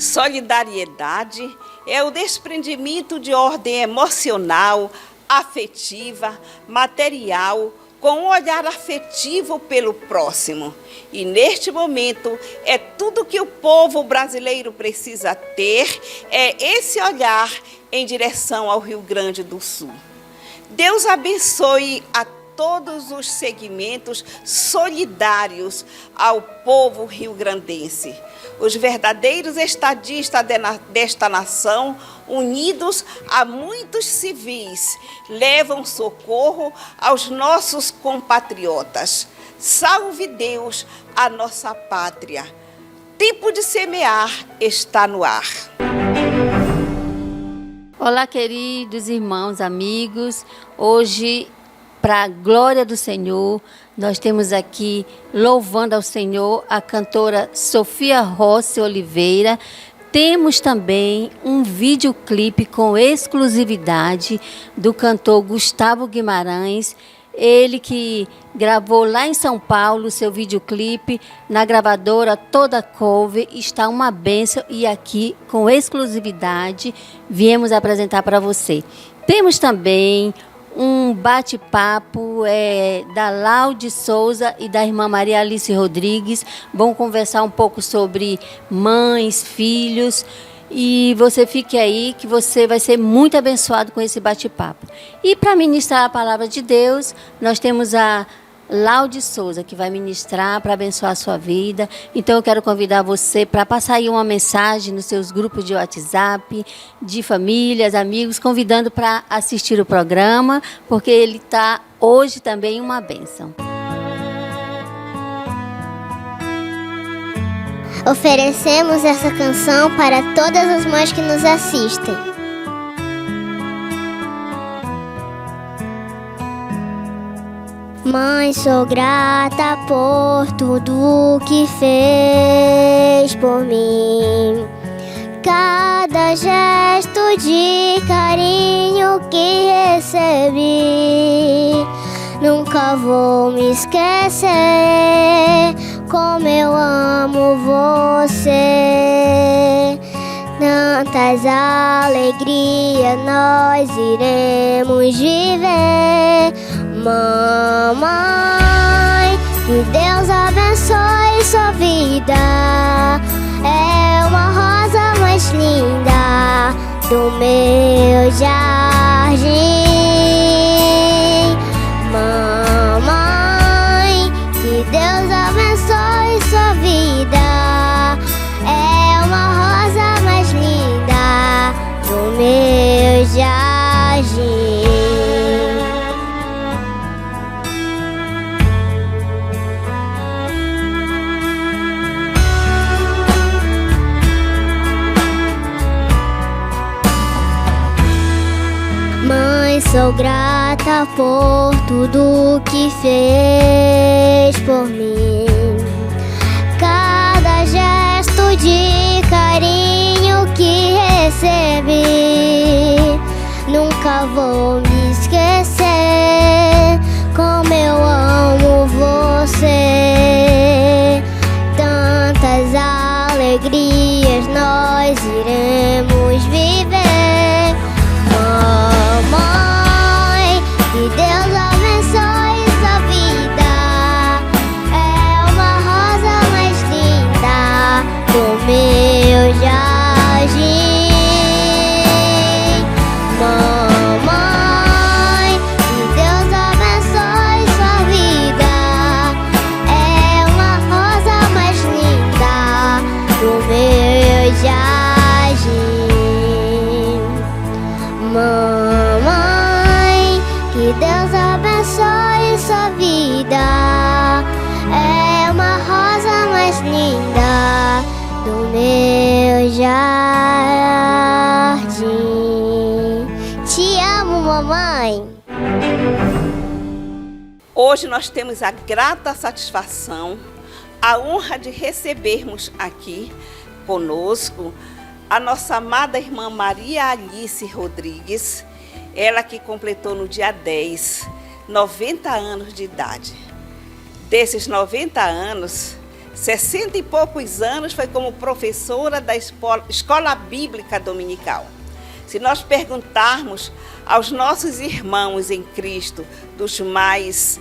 Solidariedade é o desprendimento de ordem emocional, afetiva, material, com um olhar afetivo pelo próximo. E neste momento é tudo que o povo brasileiro precisa ter, é esse olhar em direção ao Rio Grande do Sul. Deus abençoe a todos os segmentos solidários ao povo rio-grandense. Os verdadeiros estadistas desta nação, unidos a muitos civis, levam socorro aos nossos compatriotas. Salve Deus, a nossa pátria. Tempo de semear está no ar. Olá, queridos irmãos, amigos. Hoje, para a glória do Senhor, nós temos aqui, louvando ao Senhor, a cantora Sofia Rossi Oliveira. Temos também um videoclipe com exclusividade do cantor Gustavo Guimarães. Ele que gravou lá em São Paulo o seu videoclipe na gravadora Toda Cover. Está uma bênção e aqui, com exclusividade, viemos apresentar para você. Temos também um bate-papo da Laude Souza e da irmã Maria Alice Rodrigues. Vão conversar um pouco sobre mães, filhos. E você fique aí que você vai ser muito abençoado com esse bate-papo. E para ministrar a palavra de Deus, nós temos a Laude Souza, que vai ministrar para abençoar a sua vida. Então eu quero convidar você para passar aí uma mensagem nos seus grupos de WhatsApp, de famílias, amigos, convidando para assistir o programa, porque ele está hoje também uma bênção. Oferecemos essa canção para todas as mães que nos assistem. Mãe, sou grata por tudo que fez por mim. Cada gesto de carinho que recebi, nunca vou me esquecer. Como eu amo você, tantas alegrias nós iremos viver. Mamãe, que Deus abençoe sua vida. É uma rosa mais linda do meu jardim. Mamãe, que Deus abençoe sua vida. É uma rosa mais linda do meu jardim. Mãe, sou grata por tudo que fez por mim. Cada gesto de carinho que recebi, nunca vou me esquecer. Como eu amo você, tantas alegrias nós iremos viver. Mamãe, que Deus abençoe sua vida. É uma rosa mais linda do meu jardim. Mamãe, que Deus abençoe sua vida. É uma rosa mais linda do meu jardim. Mamãe, que Deus abençoe sua vida. É uma rosa mais linda do meu jardim. Te amo, mamãe. Hoje nós temos a grata satisfação, a honra de recebermos aqui conosco a nossa amada irmã Maria Alice Rodrigues, ela que completou no dia 10, 90 anos de idade. Desses 90 anos, 60 e poucos anos foi como professora da Escola Bíblica Dominical. Se nós perguntarmos aos nossos irmãos em Cristo, dos mais,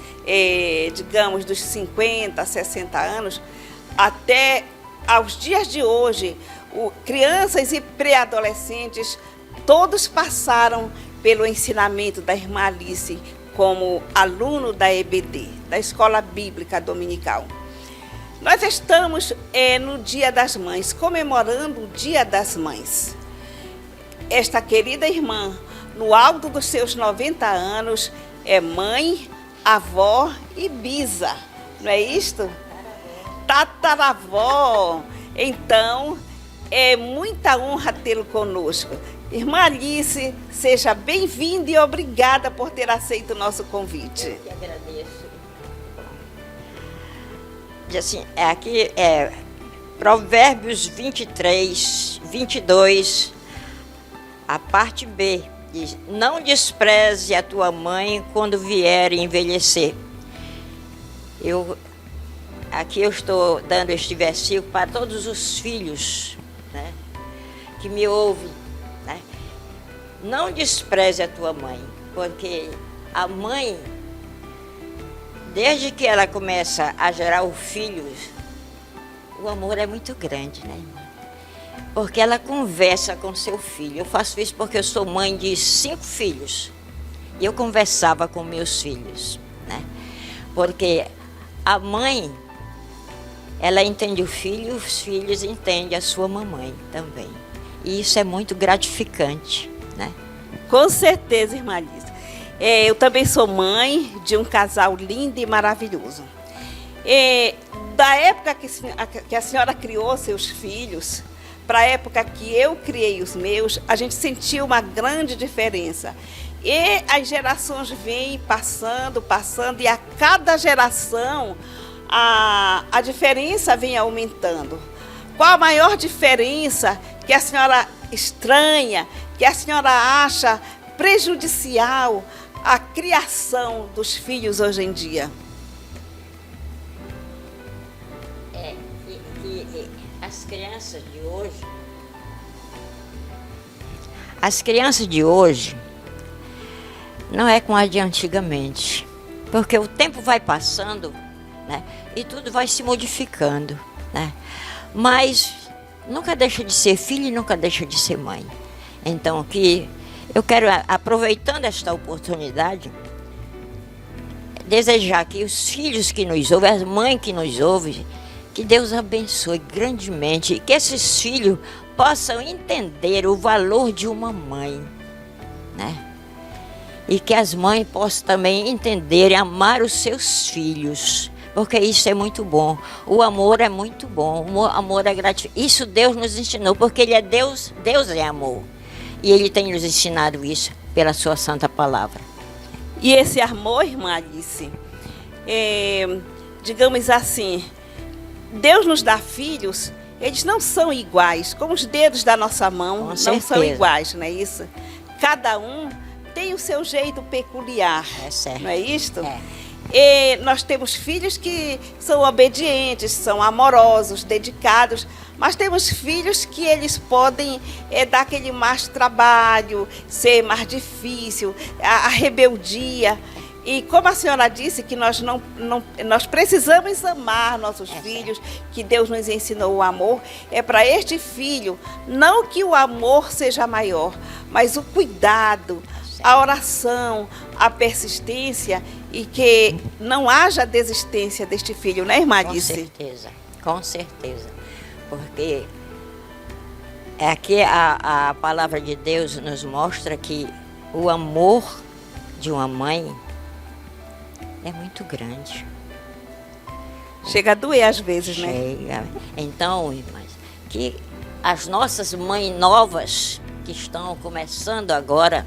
digamos, dos 50, 60 anos, até aos dias de hoje, crianças e pré-adolescentes, todos passaram pelo ensinamento da irmã Alice como aluno da EBD, da Escola Bíblica Dominical. Nós estamos no Dia das Mães, comemorando o Dia das Mães. Esta querida irmã, no alto dos seus 90 anos, é mãe, avó e bisa, não é isto? Tataravó. Então, é muita honra tê-lo conosco. Irmã Alice, seja bem-vinda e obrigada por ter aceito o nosso convite. Eu que agradeço. Diz assim, aqui é Provérbios 23, 22, a parte B, diz: não despreze a tua mãe quando vier envelhecer. Aqui eu estou dando este versículo para todos os filhos, né, que me ouvem, né? Não despreze a tua mãe, porque a mãe, desde que ela começa a gerar o filho, o amor é muito grande, né, irmã? Porque ela conversa com seu filho. Eu faço isso porque eu sou mãe de 5 filhos. E eu conversava com meus filhos, né? Porque a mãe, ela entende o filho, os filhos entendem a sua mamãe também. E isso é muito gratificante, né? Com certeza, irmã Alice. Eu também sou mãe de um casal lindo e maravilhoso. Da época que a senhora criou seus filhos, para a época que eu criei os meus, a gente sentiu uma grande diferença. E as gerações vêm passando, e a cada geração a diferença vem aumentando. Qual a maior diferença que a senhora estranha, que a senhora acha prejudicial à criação dos filhos hoje em dia? As crianças de hoje não é como as de antigamente, porque o tempo vai passando, né, e tudo vai se modificando, né? Mas nunca deixa de ser filho e nunca deixa de ser mãe. Então, que eu quero, aproveitando esta oportunidade, desejar que os filhos que nos ouvem, as mães que nos ouvem, que Deus abençoe grandemente e que esses filhos possam entender o valor de uma mãe, né? E que as mães possam também entender e amar os seus filhos, porque isso é muito bom. O amor é muito bom, o amor é gratificante. Isso Deus nos ensinou, porque Ele é Deus, Deus é amor. E Ele tem nos ensinado isso pela sua santa palavra. E esse amor, irmã Alice, digamos assim, Deus nos dá filhos, eles não são iguais, como os dedos da nossa mão não são iguais, não é isso? Cada um tem o seu jeito peculiar, certo. Não é isto? É. E nós temos filhos que são obedientes, são amorosos, dedicados, mas temos filhos que eles podem dar aquele mais trabalho, ser mais difícil, a rebeldia. E como a senhora disse que nós precisamos amar nossos filhos, que Deus nos ensinou o amor, é para este filho, não que o amor seja maior, mas o cuidado, a oração, a persistência e que não haja desistência deste filho, né, irmã Alice? Com certeza. Porque aqui a palavra de Deus nos mostra que o amor de uma mãe é muito grande. Chega a doer às vezes, né? Chega. Então, irmãs, que as nossas mães novas que estão começando agora,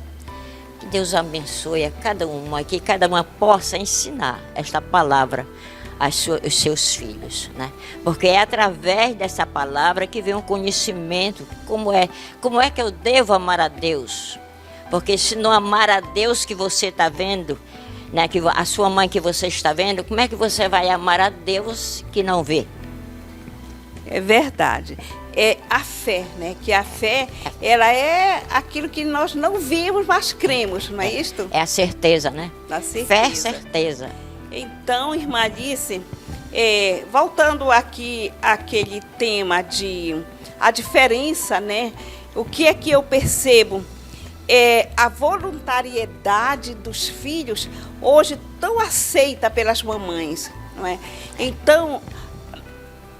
que Deus abençoe a cada uma, que cada uma possa ensinar esta palavra aos seus filhos, né? Porque é através dessa palavra que vem um conhecimento, como é que eu devo amar a Deus. Porque se não amar a Deus que você está vendo, né, que a sua mãe que você está vendo, como é que você vai amar a Deus que não vê? É verdade. É a fé, né? Que a fé, ela é aquilo que nós não vimos, mas cremos, não é isto? É a certeza, né? A certeza. Fé, certeza. Então, irmã Alice, voltando aqui àquele tema de a diferença, né? O que é que eu percebo? É a voluntariedade dos filhos, hoje tão aceita pelas mamães, não é? Então,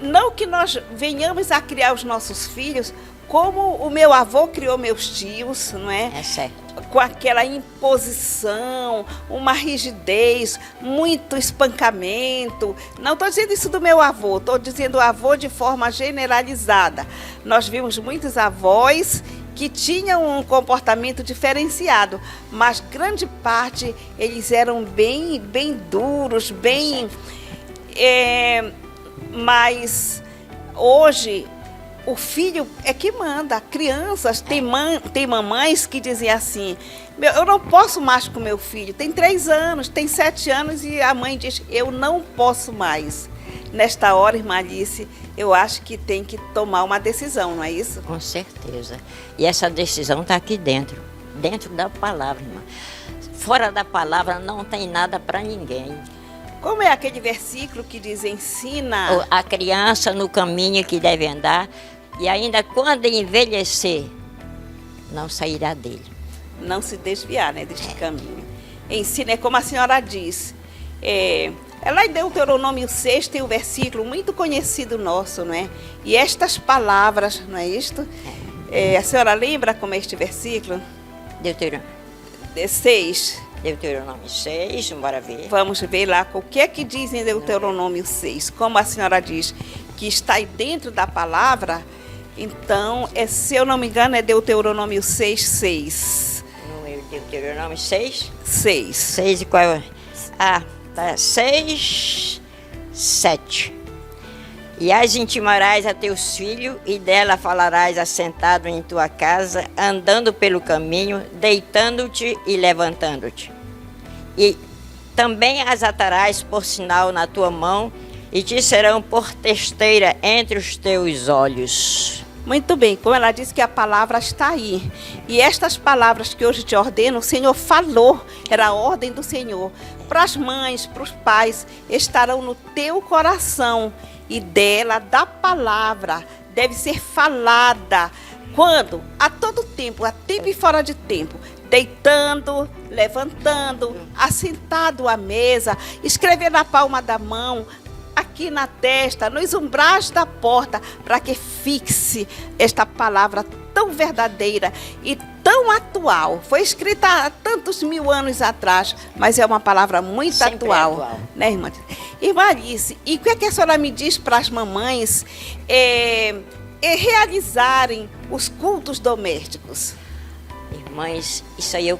não que nós venhamos a criar os nossos filhos como o meu avô criou meus tios, não é? É certo. Com aquela imposição, uma rigidez, muito espancamento. Não estou dizendo isso do meu avô, estou dizendo o avô de forma generalizada. Nós vimos muitos avós que tinham um comportamento diferenciado, mas grande parte eles eram bem duros, bem... mas hoje o filho é que manda. Crianças, tem mamães que dizem assim, eu não posso mais com meu filho, tem 3 anos, tem 7 anos, e a mãe diz, eu não posso mais. Nesta hora, irmã Alice, eu acho que tem que tomar uma decisão, não é isso? Com certeza. E essa decisão está aqui dentro da palavra, irmã. Fora da palavra não tem nada para ninguém. Como é aquele versículo que diz, ensina... A criança no caminho que deve andar, e ainda quando envelhecer, não sairá dele. Não se desviar, né, deste caminho. Ensina, é como a senhora diz. Lá em Deuteronômio 6 tem um versículo muito conhecido nosso, não é? E estas palavras, não é isto? A senhora lembra como é este versículo? Deuteronômio 6. Deuteronômio 6, bora ver. Vamos ver lá o que é que diz em Deuteronômio 6. Como a senhora diz que está aí dentro da palavra, então, se eu não me engano, é Deuteronômio 6, 6. Deuteronômio 6? 6. 6 e qual é? Tá 6, 7. E as intimarás a teus filhos, e dela falarás assentado em tua casa, andando pelo caminho, deitando-te e levantando-te. E também as atarás por sinal na tua mão, e te serão por testeira entre os teus olhos. Muito bem, como ela disse que a palavra está aí. E estas palavras que hoje te ordeno, o Senhor falou, era a ordem do Senhor. Para as mães, para os pais, estarão no teu coração. E dela, da palavra, deve ser falada. Quando? A todo tempo, a tempo e fora de tempo. Deitando, levantando, assentado à mesa, escrever na palma da mão, aqui na testa, nos umbrais da porta, para que fixe esta palavra tão verdadeira e tão atual. Foi escrita há tantos 1000 anos atrás, mas é uma palavra muito atual, né, irmã? Irmã Alice, e o que é que a senhora me diz para as mamães realizarem os cultos domésticos? Irmãs, isso aí eu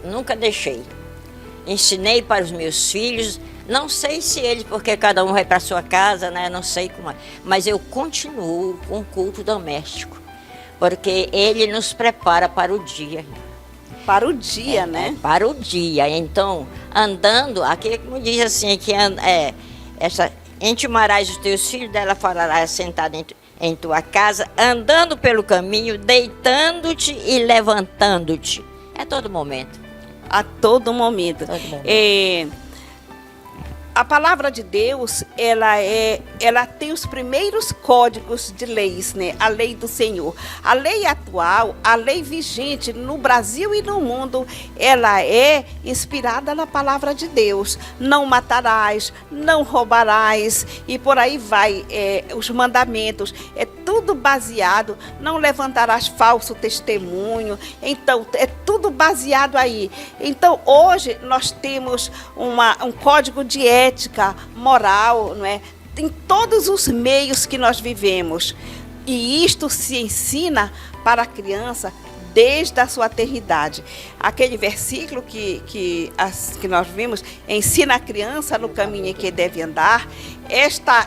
nunca deixei. Ensinei para os meus filhos. Não sei se eles, porque cada um vai para a sua casa, né? Não sei como é. Mas eu continuo com o culto doméstico, porque ele nos prepara para o dia. Para o dia, né? Para o dia. Então, andando, aqui como diz assim, que intimarás os teus filhos, dela falarás sentado em tua casa, andando pelo caminho, deitando-te e levantando-te. É todo momento. A todo momento. Todo momento. A palavra de Deus, ela tem os primeiros códigos de leis, né? A lei do Senhor. A lei atual, a lei vigente no Brasil e no mundo, ela é inspirada na palavra de Deus. Não matarás, não roubarás, e por aí vai, os mandamentos. É tudo baseado, não levantarás falso testemunho. Então, é tudo baseado aí. Então, hoje, nós temos um código de ética, moral, não é? Em todos os meios que nós vivemos. E isto se ensina para a criança desde a sua eternidade. Aquele versículo que nós vimos, ensina a criança no caminho em que deve andar.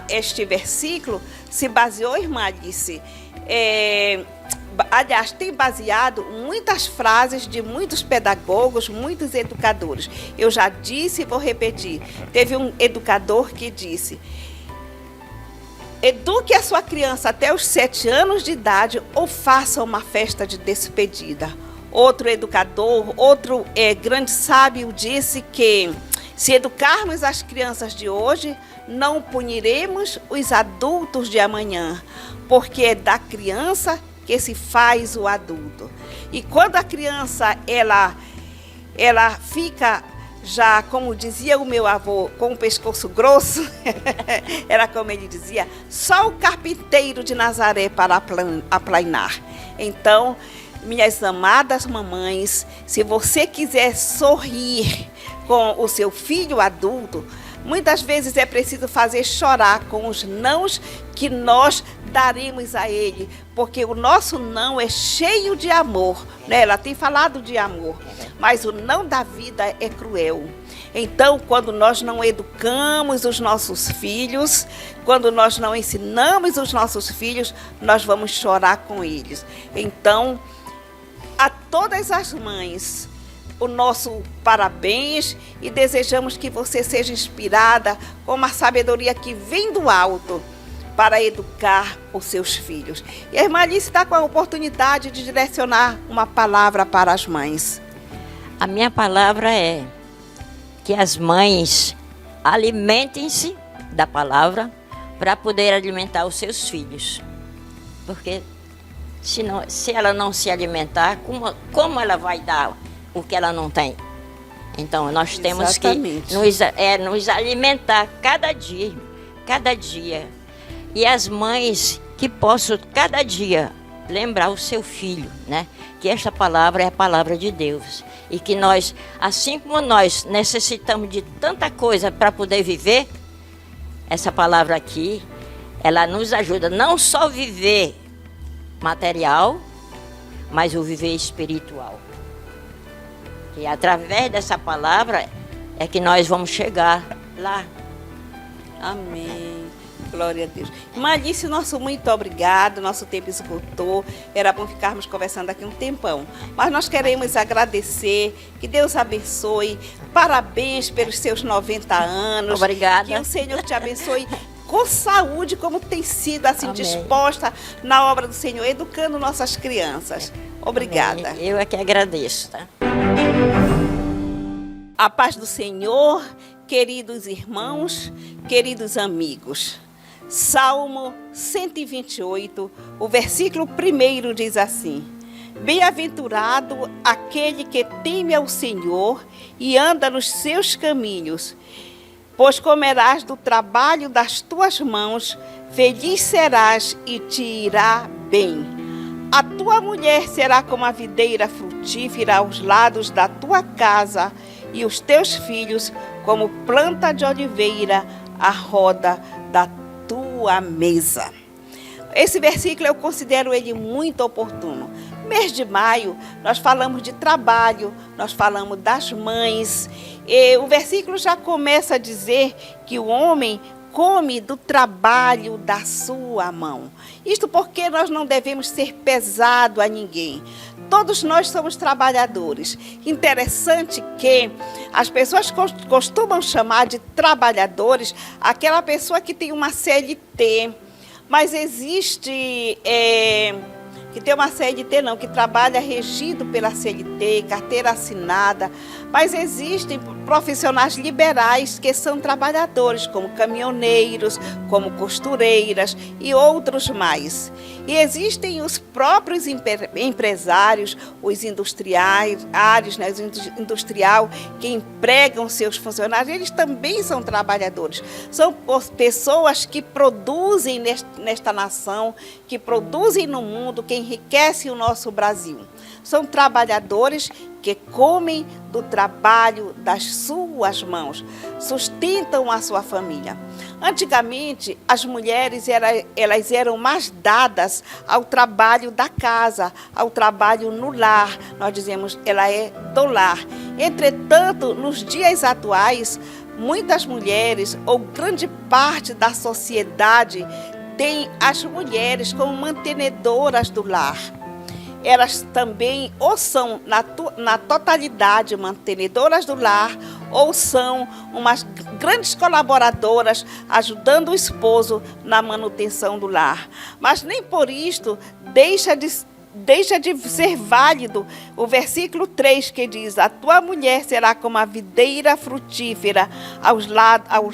Este versículo se baseou, irmã Alice, aliás, tem baseado muitas frases de muitos pedagogos, muitos educadores. Eu já disse e vou repetir. Teve um educador que disse: Eduque a sua criança até os 7 anos de idade ou faça uma festa de despedida. Outro educador, outro grande sábio disse que se educarmos as crianças de hoje, não puniremos os adultos de amanhã, porque é da criança que se faz o adulto. E quando a criança ela fica já, como dizia o meu avô, com o pescoço grosso, era como ele dizia, só o carpinteiro de Nazaré para aplainar. Então, minhas amadas mamães, se você quiser sorrir com o seu filho adulto, muitas vezes é preciso fazer chorar com os nãos que nós daremos a ele, porque o nosso não é cheio de amor, né? Ela tem falado de amor, mas o não da vida é cruel. Então, quando nós não educamos os nossos filhos, quando nós não ensinamos os nossos filhos, nós vamos chorar com eles. Então, a todas as mães, o nosso parabéns e desejamos que você seja inspirada com uma sabedoria que vem do alto para educar os seus filhos. E a irmã Alice está com a oportunidade de direcionar uma palavra para as mães. A minha palavra é que as mães alimentem-se da palavra para poder alimentar os seus filhos. Porque se ela não se alimentar, como ela vai dar o que ela não tem? Então, nós temos Exatamente. que nos alimentar cada dia. E as mães que possam cada dia lembrar o seu filho, né? Que esta palavra é a palavra de Deus. E que nós, assim como nós necessitamos de tanta coisa para poder viver, essa palavra aqui, ela nos ajuda não só a viver material, mas o viver espiritual. E através dessa palavra é que nós vamos chegar lá. Amém. Glória a Deus. Irmã Alice, nosso muito obrigado. Nosso tempo esgotou. Era bom ficarmos conversando aqui um tempão. Mas nós queremos agradecer. Que Deus abençoe. Parabéns pelos seus 90 anos. Obrigada. Que o Senhor te abençoe com saúde, como tem sido assim, Amém. disposta na obra do Senhor, educando nossas crianças. Obrigada. Amém. Eu é que agradeço, tá? A paz do Senhor, queridos irmãos, queridos amigos. Salmo 128, o versículo 1 diz assim: Bem-aventurado aquele que teme ao Senhor e anda nos seus caminhos, pois comerás do trabalho das tuas mãos, feliz serás e te irá bem. A tua mulher será como a videira frutífera aos lados da tua casa, e os teus filhos como planta de oliveira à roda da tua mesa. Esse versículo eu considero ele muito oportuno. Mês de maio, nós falamos de trabalho, nós falamos das mães. E o versículo já começa a dizer que o homem come do trabalho da sua mão. Isto porque nós não devemos ser pesado a ninguém. Todos nós somos trabalhadores. Interessante que as pessoas costumam chamar de trabalhadores aquela pessoa que tem uma CLT, mas existe que tem uma CLT não, que trabalha regido pela CLT, carteira assinada, mas existem profissionais liberais que são trabalhadores, como caminhoneiros, como costureiras e outros mais. E existem os próprios empresários, os industriais, né, industrial, que empregam seus funcionários, eles também são trabalhadores. São pessoas que produzem nesta nação, que produzem no mundo, que enriquecem o nosso Brasil. São trabalhadores que comem do trabalho das suas mãos, sustentam a sua família. Antigamente, as mulheres elas eram mais dadas ao trabalho da casa, ao trabalho no lar. Nós dizemos, ela é do lar. Entretanto, nos dias atuais, muitas mulheres, ou grande parte da sociedade, tem as mulheres como mantenedoras do lar. Elas também ou são na totalidade mantenedoras do lar ou são umas grandes colaboradoras ajudando o esposo na manutenção do lar. Mas nem por isto deixa de ser válido o versículo 3 que diz: a tua mulher será como a videira frutífera aos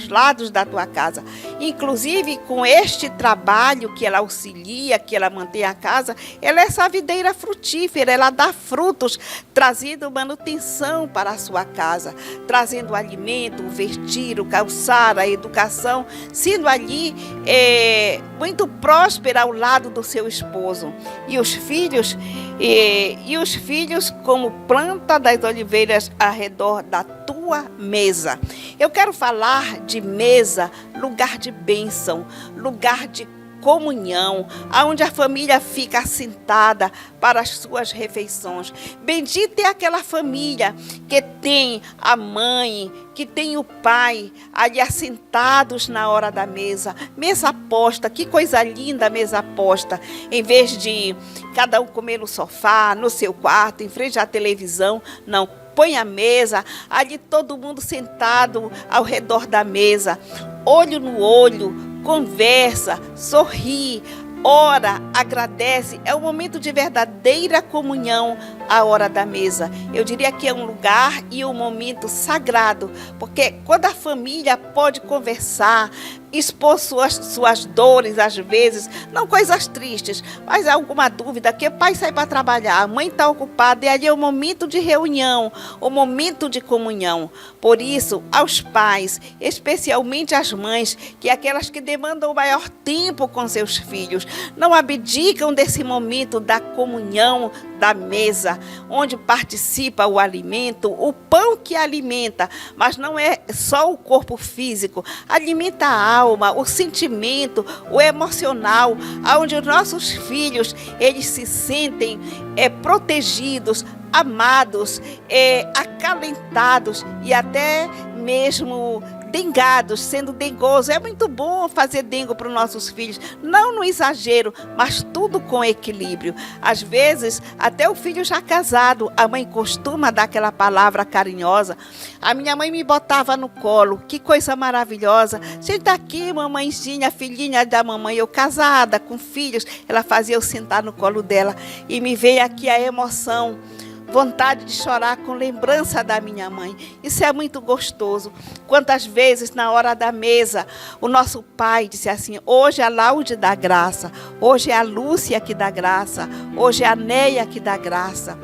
lados da tua casa. Inclusive, com este trabalho que ela auxilia, que ela mantém a casa, ela é essa videira frutífera, ela dá frutos, trazendo manutenção para a sua casa, trazendo o alimento, o vestir, o calçar, a educação, sendo ali muito próspera ao lado do seu esposo. E os filhos como planta das oliveiras ao redor da tua mesa. Eu quero falar de mesa, lugar de bênção, lugar de comunhão, aonde a família fica assentada para as suas refeições. Bendita é aquela família que tem a mãe, que tem o pai ali assentados na hora da mesa. Mesa posta, que coisa linda, mesa posta. Em vez de cada um comer no sofá, no seu quarto, em frente à televisão, não. Põe a mesa, ali todo mundo sentado ao redor da mesa, olho no olho, conversa, sorri, ora, agradece. É um momento de verdadeira comunhão à hora da mesa. Eu diria que é um lugar e um momento sagrado, porque quando a família pode conversar, expor suas dores, às vezes, não coisas tristes, mas alguma dúvida, que o pai sai para trabalhar, a mãe está ocupada, e ali é o momento de reunião, o momento de comunhão. Por isso, aos pais, especialmente às mães, que é aquelas que demandam o maior tempo com seus filhos, não abdicam desse momento da comunhão da mesa, onde participa o alimento, o pão que alimenta, mas não é só o corpo físico, alimenta a alma, o sentimento, o emocional, onde os nossos filhos, eles se sentem protegidos, amados, acalentados e até mesmo dengados, sendo dengoso. É muito bom fazer dengo para os nossos filhos, não no exagero, mas tudo com equilíbrio. Às vezes, até o filho já casado, a mãe costuma dar aquela palavra carinhosa. A minha mãe me botava no colo, que coisa maravilhosa. Senta aqui, mamãezinha, filhinha da mamãe. Eu casada, com filhos, ela fazia eu sentar no colo dela, e me veio aqui a emoção, vontade de chorar com lembrança da minha mãe. Isso é muito gostoso. Quantas vezes na hora da mesa o nosso pai disse assim: hoje é a Laude dá graça, hoje é a Lúcia que dá graça, hoje é a Neia que dá graça.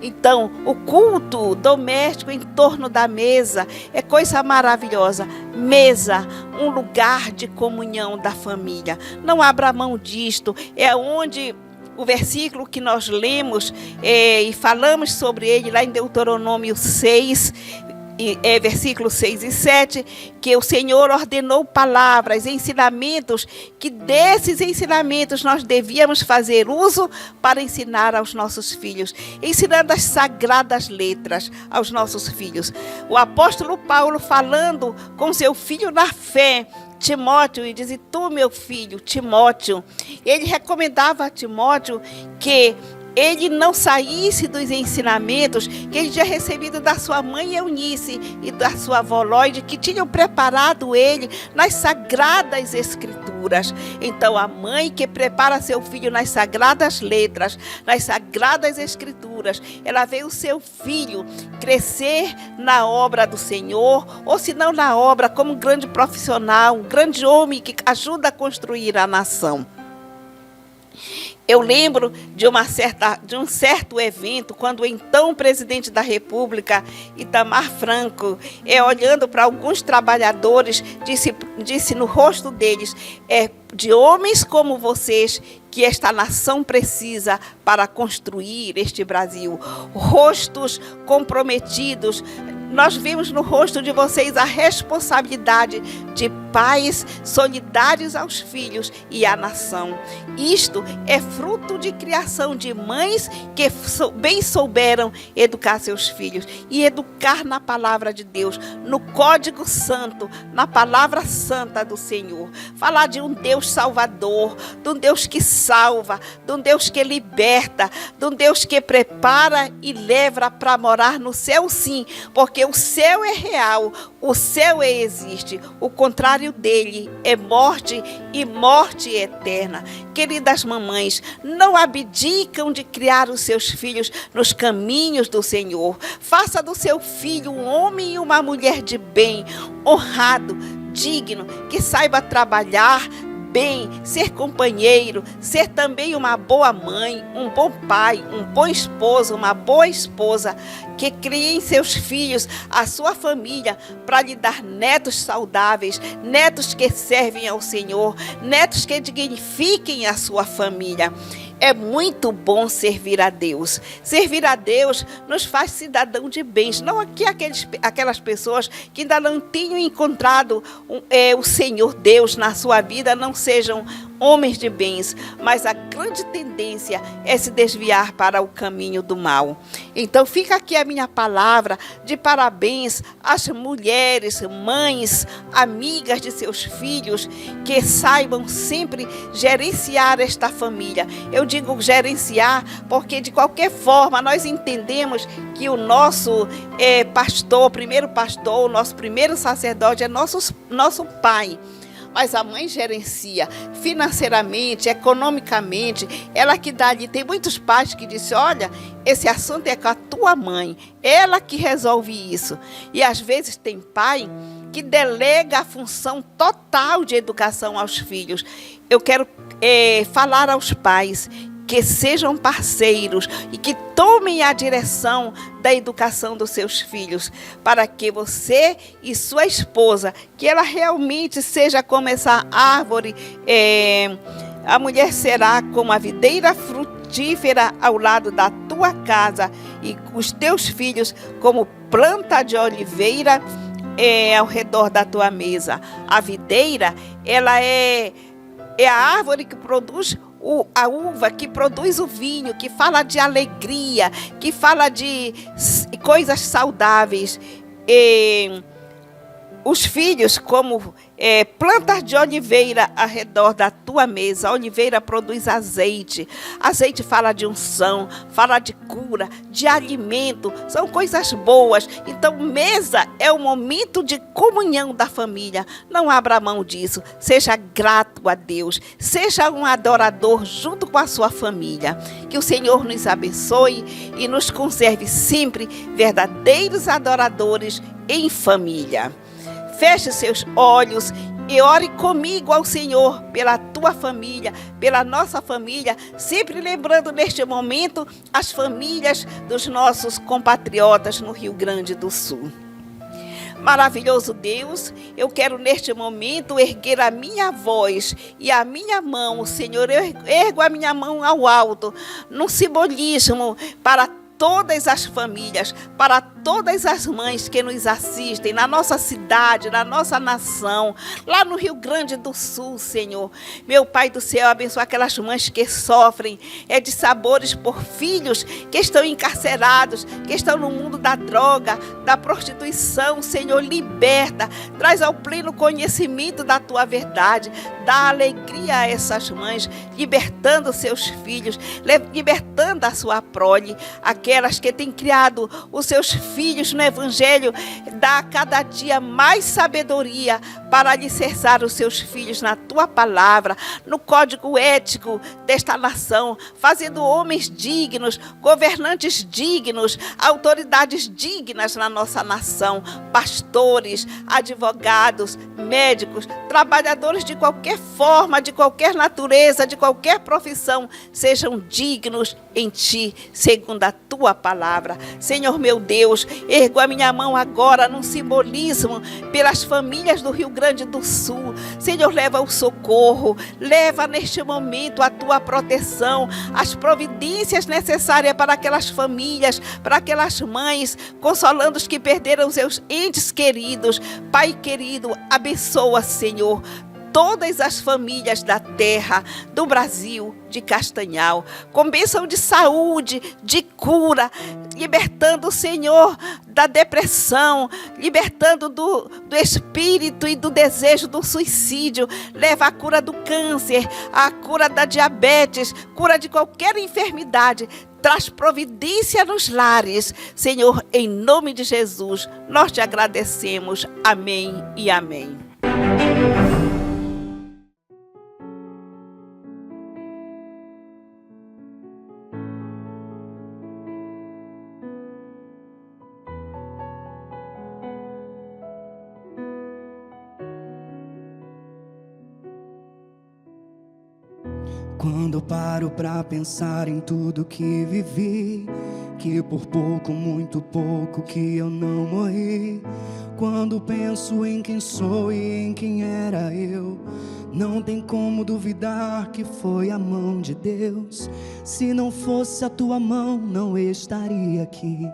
Então, o culto doméstico em torno da mesa é coisa maravilhosa. Mesa, um lugar de comunhão da família. Não abra mão disto. É onde o versículo que nós lemos e falamos sobre ele lá em Deuteronômio 6, versículos 6 e 7, que o Senhor ordenou palavras, ensinamentos, que desses ensinamentos nós devíamos fazer uso para ensinar aos nossos filhos, ensinando as sagradas letras aos nossos filhos. O apóstolo Paulo, falando com seu filho na fé, Timóteo, e diz: e tu, meu filho, Timóteo, ele recomendava a Timóteo que ele não saísse dos ensinamentos que ele tinha recebido da sua mãe Eunice e da sua avó Lloyd, que tinham preparado ele nas sagradas escrituras. Então, a mãe que prepara seu filho nas sagradas letras, nas sagradas escrituras, ela vê o seu filho crescer na obra do Senhor, ou se não na obra, como um grande profissional, um grande homem que ajuda a construir a nação. Eu lembro de um certo evento, quando o então presidente da República, Itamar Franco, olhando para alguns trabalhadores, disse no rosto deles: de homens como vocês que esta nação precisa para construir este Brasil. Rostos comprometidos. Nós vimos no rosto de vocês a responsabilidade de pais solidários aos filhos e à nação. Isto é fruto de criação de mães que bem souberam educar seus filhos e educar na palavra de Deus, no código santo, na palavra santa do Senhor. Falar de um Deus salvador, de um Deus que salva, de um Deus que liberta, de um Deus que prepara e leva para morar no céu, sim, porque o céu é real, o céu existe, o contrário dele é morte e morte eterna. Queridas mamães, não abdicam de criar os seus filhos nos caminhos do Senhor. Faça do seu filho um homem e uma mulher de bem, honrado, digno, que saiba trabalhar bem, ser companheiro, ser também uma boa mãe, um bom pai, um bom esposo, uma boa esposa, que crie em seus filhos a sua família para lhe dar netos saudáveis, netos que servem ao Senhor, netos que dignifiquem a sua família. É muito bom servir a Deus. Servir a Deus nos faz cidadão de bens. Não aqui aquelas pessoas que ainda não tenham encontrado o Senhor Deus na sua vida, não sejam homens de bens, mas a grande tendência é se desviar para o caminho do mal. Então fica aqui a minha palavra de parabéns às mulheres, mães, amigas de seus filhos, que saibam sempre gerenciar esta família. Eu digo gerenciar porque de qualquer forma nós entendemos que o nosso pastor, o nosso primeiro sacerdote é nosso pai. Mas a mãe gerencia financeiramente, economicamente, ela que dá ali. Tem muitos pais que dizem, olha, esse assunto é com a tua mãe, ela que resolve isso. E às vezes tem pai que delega a função total de educação aos filhos. Eu quero falar aos pais que sejam parceiros e que tomem a direção da educação dos seus filhos, para que você e sua esposa, que ela realmente seja como essa árvore, a mulher será como a videira frutífera ao lado da tua casa e os teus filhos como planta de oliveira ao redor da tua mesa. A videira, ela é a árvore que produz a uva, que produz o vinho, que fala de alegria, que fala de coisas saudáveis. Os filhos como plantas de oliveira ao redor da tua mesa. A oliveira produz azeite. Azeite fala de unção, fala de cura, de alimento. São coisas boas. Então, mesa é o momento de comunhão da família. Não abra mão disso. Seja grato a Deus. Seja um adorador junto com a sua família. Que o Senhor nos abençoe e nos conserve sempre verdadeiros adoradores em família. Feche seus olhos e ore comigo ao Senhor pela tua família, pela nossa família, sempre lembrando neste momento as famílias dos nossos compatriotas no Rio Grande do Sul. Maravilhoso Deus, eu quero neste momento erguer a minha voz e a minha mão, Senhor, eu ergo a minha mão ao alto, num simbolismo para todas as famílias, para todas as mães que nos assistem na nossa cidade, na nossa nação, lá no Rio Grande do Sul, Senhor. Meu Pai do céu, abençoa aquelas mães que sofrem de sabores por filhos que estão encarcerados, que estão no mundo da droga, da prostituição. Senhor, liberta, traz ao pleno conhecimento da tua verdade, dá alegria a essas mães, libertando seus filhos, libertando a sua prole, aquelas que têm criado os seus filhos no Evangelho, dá cada dia mais sabedoria para alicerçar os seus filhos na tua palavra, no código ético desta nação, fazendo homens dignos, governantes dignos, autoridades dignas na nossa nação, pastores, advogados, médicos, trabalhadores de qualquer forma, de qualquer natureza, de qualquer profissão, sejam dignos em ti, segundo a tua palavra. Senhor meu Deus, Deus, ergo a minha mão agora num simbolismo pelas famílias do Rio Grande do Sul. Senhor, leva o socorro, leva neste momento a tua proteção, as providências necessárias para aquelas famílias, para aquelas mães, consolando os que perderam seus entes queridos. Pai querido, abençoa, Senhor, todas as famílias da terra, do Brasil, de Castanhal, com bênção de saúde, de cura, libertando, Senhor, da depressão, libertando do espírito e do desejo do suicídio. Leva a cura do câncer, a cura da diabetes, cura de qualquer enfermidade. Traz providência nos lares. Senhor, em nome de Jesus, nós te agradecemos. Amém e amém. Quando paro pra pensar em tudo que vivi, que por pouco, muito pouco, que eu não morri. Quando penso em quem sou e em quem era eu, não tem como duvidar que foi a mão de Deus. Se não fosse a tua mão, não estaria aqui.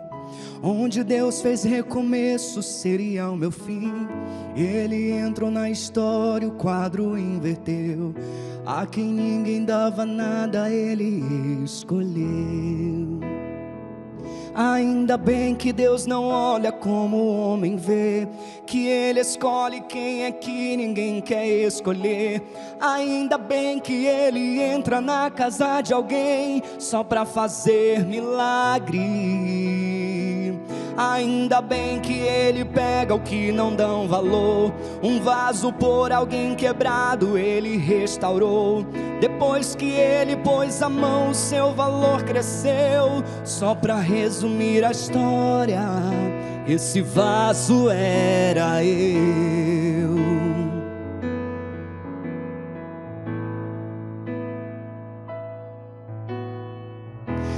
Onde Deus fez recomeço seria o meu fim. Ele entrou na história, o quadro inverteu. A quem ninguém dava nada, Ele escolheu. Ainda bem que Deus não olha como o homem vê, que Ele escolhe quem é que ninguém quer escolher. Ainda bem que Ele entra na casa de alguém só pra fazer milagre. Ainda bem que Ele pega o que não dão valor. Um vaso por alguém quebrado Ele restaurou. Depois que Ele pôs a mão, o seu valor cresceu. Só pra resumir a história, esse vaso era eu.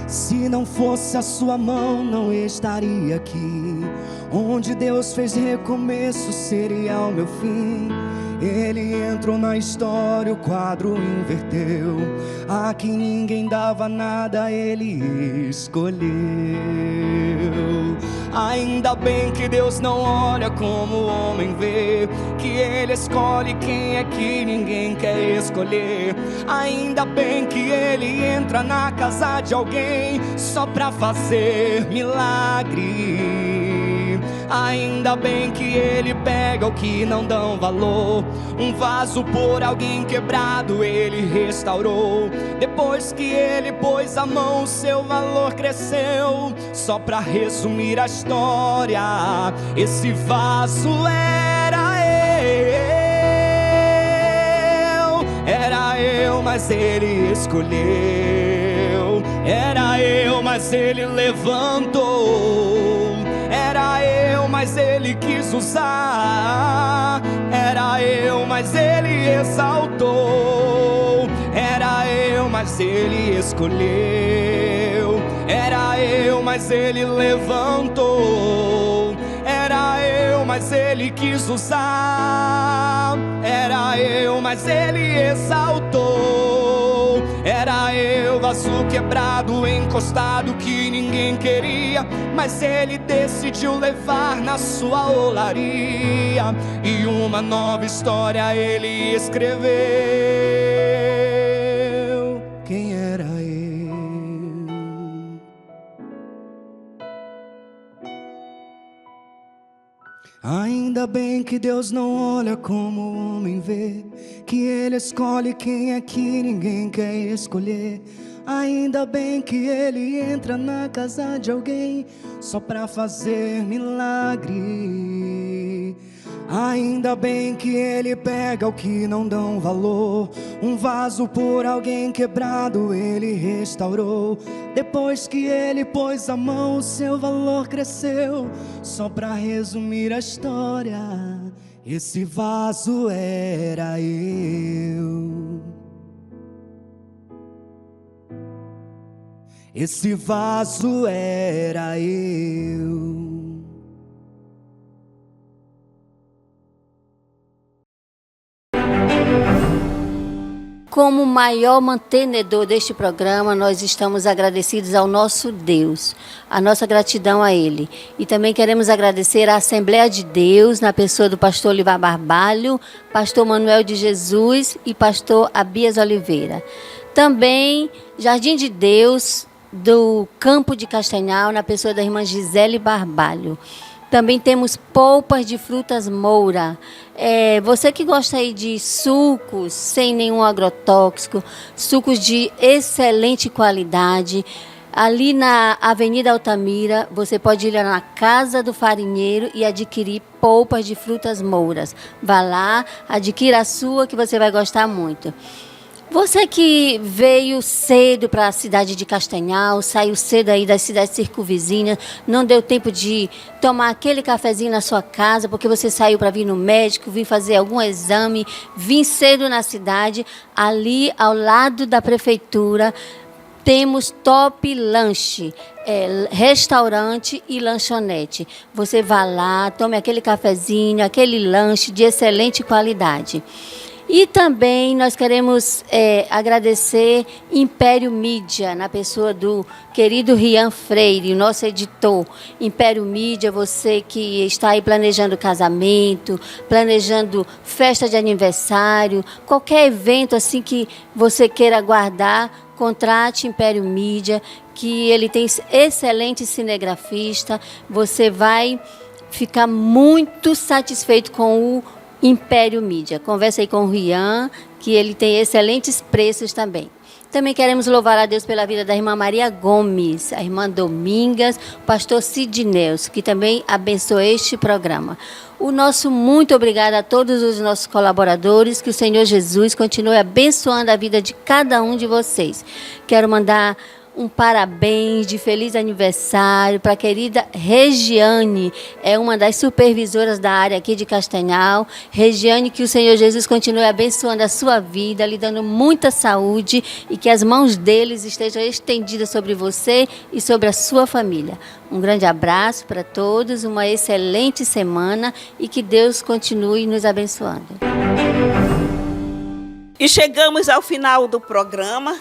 Se não fosse a sua mão, não estaria aqui. Onde Deus fez recomeço seria o meu fim. Ele entrou na história, o quadro inverteu. A quem ninguém dava nada, Ele escolheu. Ainda bem que Deus não olha como o homem vê, que Ele escolhe quem é que ninguém quer escolher. Ainda bem que Ele entra na casa de alguém só pra fazer milagre. Ainda bem que Ele pega o que não dão valor. Um vaso por alguém quebrado Ele restaurou. Depois que Ele pôs a mão, o seu valor cresceu. Só pra resumir a história, esse vaso era eu. Era eu, mas Ele escolheu. Era eu, mas Ele levantou. Era eu, mas Ele quis usar. Era eu, mas Ele exaltou. Era eu, mas Ele escolheu. Era eu, mas Ele levantou. Era eu, mas Ele quis usar. Era eu, mas Ele exaltou. Era eu, vaso quebrado, encostado, que ninguém queria, mas Ele decidiu levar na sua olaria. E uma nova história Ele escreveu. Quem era eu? Ainda bem que Deus não olha como o homem vê, que Ele escolhe quem é que ninguém quer escolher. Ainda bem que Ele entra na casa de alguém só pra fazer milagre. Ainda bem que Ele pega o que não dão valor. Um vaso por alguém quebrado Ele restaurou. Depois que Ele pôs a mão, o seu valor cresceu. Só pra resumir a história, esse vaso era eu. Esse vaso era eu. como maior mantenedor deste programa, nós estamos agradecidos ao nosso Deus, a nossa gratidão a Ele. E também queremos agradecer à Assembleia de Deus, na pessoa do pastor Olivar Barbalho, pastor Manuel de Jesus e pastor Abias Oliveira. Também Jardim de Deus, do Campo de Castanhal, na pessoa da irmã Gisele Barbalho. Também temos polpas de frutas Moura. Você que gosta aí de sucos sem nenhum agrotóxico, sucos de excelente qualidade, ali na Avenida Altamira, você pode ir lá na Casa do Farinheiro e adquirir polpas de frutas Mouras. Vá lá, adquira a sua que você vai gostar muito. Você que veio cedo para a cidade de Castanhal, saiu cedo aí das cidades circunvizinhas, não deu tempo de tomar aquele cafezinho na sua casa, porque você saiu para vir no médico, vir fazer algum exame, vir cedo na cidade, ali ao lado da prefeitura, temos Top Lanche, restaurante e lanchonete. Você vai lá, tome aquele cafezinho, aquele lanche de excelente qualidade. E também nós queremos agradecer Império Mídia, na pessoa do querido Rian Freire, nosso editor. Império Mídia, você que está aí planejando casamento, planejando festa de aniversário, qualquer evento assim que você queira guardar, contrate Império Mídia, que ele tem excelente cinegrafista. Você vai ficar muito satisfeito com o Império Mídia. Conversa aí com o Rian, que ele tem excelentes preços também. Também queremos louvar a Deus pela vida da irmã Maria Gomes, a irmã Domingas, o pastor Sidneus, que também abençoou este programa. O nosso muito obrigado a todos os nossos colaboradores, que o Senhor Jesus continue abençoando a vida de cada um de vocês. Quero mandar um parabéns de feliz aniversário para a querida Regiane, é uma das supervisoras da área aqui de Castanhal. Regiane, que o Senhor Jesus continue abençoando a sua vida, lhe dando muita saúde e que as mãos deles estejam estendidas sobre você e sobre a sua família. Um grande abraço para todos, uma excelente semana e que Deus continue nos abençoando. E chegamos ao final do programa,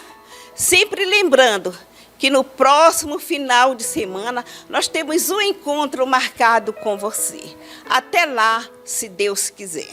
sempre lembrando que no próximo final de semana nós temos um encontro marcado com você. Até lá, se Deus quiser.